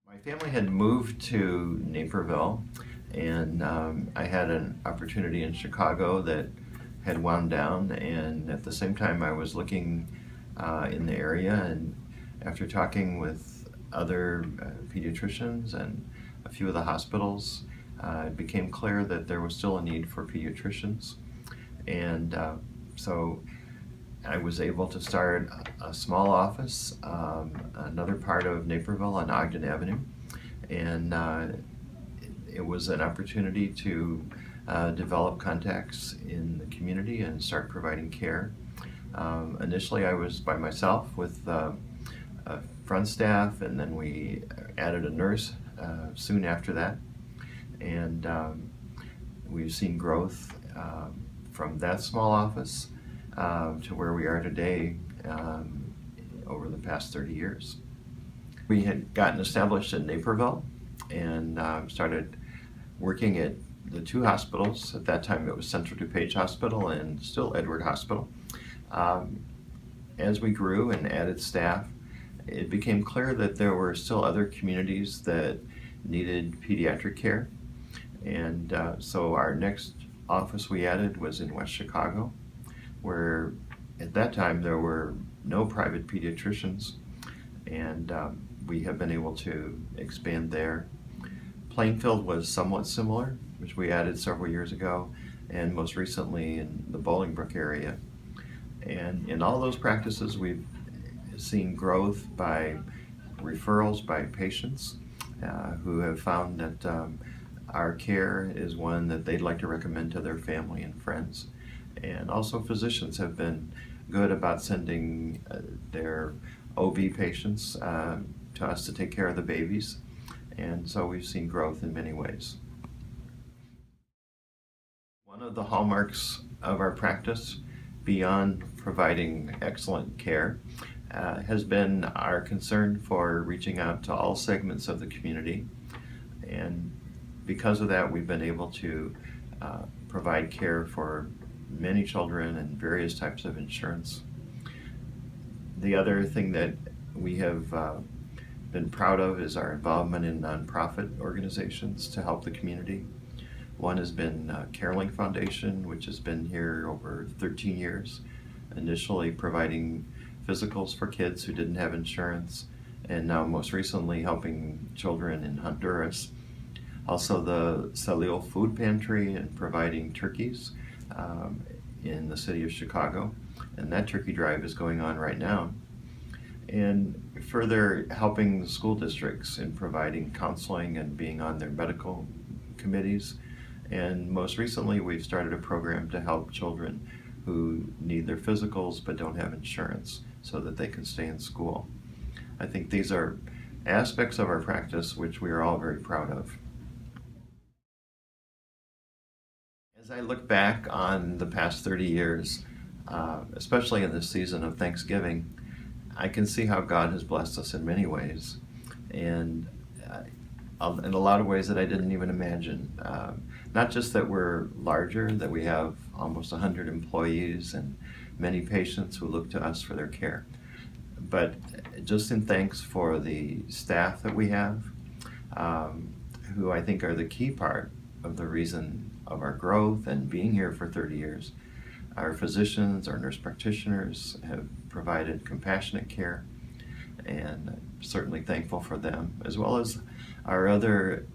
My family had moved to Naperville, and I had an opportunity in Chicago that had wound down, and at the same time I was looking in the area, and after talking with other pediatricians and a few of the hospitals, it became clear that there was still a need for pediatricians, and so I was able to start a small office, another part of Naperville on Ogden Avenue, and it was an opportunity to develop contacts in the community and start providing care. Initially I was by myself with front staff, and then we added a nurse soon after that, and we've seen growth from that small office to where we are today over the past 30 years. We had gotten established in Naperville and started working at the two hospitals. At that time it was Central DuPage Hospital and still Edward Hospital. As we grew and added staff, it became clear that there were still other communities that needed pediatric care, and so our next office we added was in West Chicago, where at that time there were no private pediatricians, and we have been able to expand there. Plainfield was somewhat similar, which we added several years ago, and most recently in the Bolingbrook area. And in all those practices we've seen growth by referrals by patients who have found that our care is one that they'd like to recommend to their family and friends. And also physicians have been good about sending their OB patients to us to take care of the babies. And so we've seen growth in many ways. One of the hallmarks of our practice, beyond providing excellent care, has been our concern for reaching out to all segments of the community. And because of that, we've been able to provide care for many children and various types of insurance. The other thing that we have been proud of is our involvement in nonprofit organizations to help the community. One has been Caroling Foundation, which has been here over 13 years, initially providing physicals for kids who didn't have insurance, and now most recently helping children in Honduras. Also the Salil Food Pantry and providing turkeys in the city of Chicago, and that turkey drive is going on right now. And further helping the school districts in providing counseling and being on their medical committees. And most recently we've started a program to help children who need their physicals but don't have insurance so that they can stay in school. I think these are aspects of our practice which we are all very proud of. As I look back on the past 30 years, especially in this season of Thanksgiving, I can see how God has blessed us in many ways, and in a lot of ways that I didn't even imagine. Not just that we're larger, that we have almost 100 employees and many patients who look to us for their care, but just in thanks for the staff that we have, who I think are the key part of the reason of our growth and being here for 30 years. Our physicians, our nurse practitioners have provided compassionate care, and I'm certainly thankful for them, as well as our other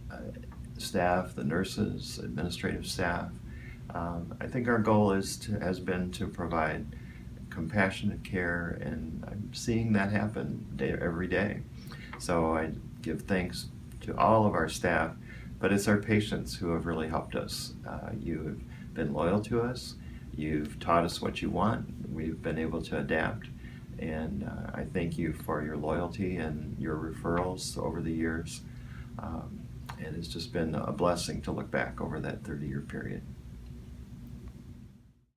staff, the nurses, administrative staff. I think our goal has been to provide compassionate care, and I'm seeing that happen every day. So I give thanks to all of our staff, but it's our patients who have really helped us. You have been loyal to us. You've taught us what you want. We've been able to adapt, and I thank you for your loyalty and your referrals over the years. And it's just been a blessing to look back over that 30-year period.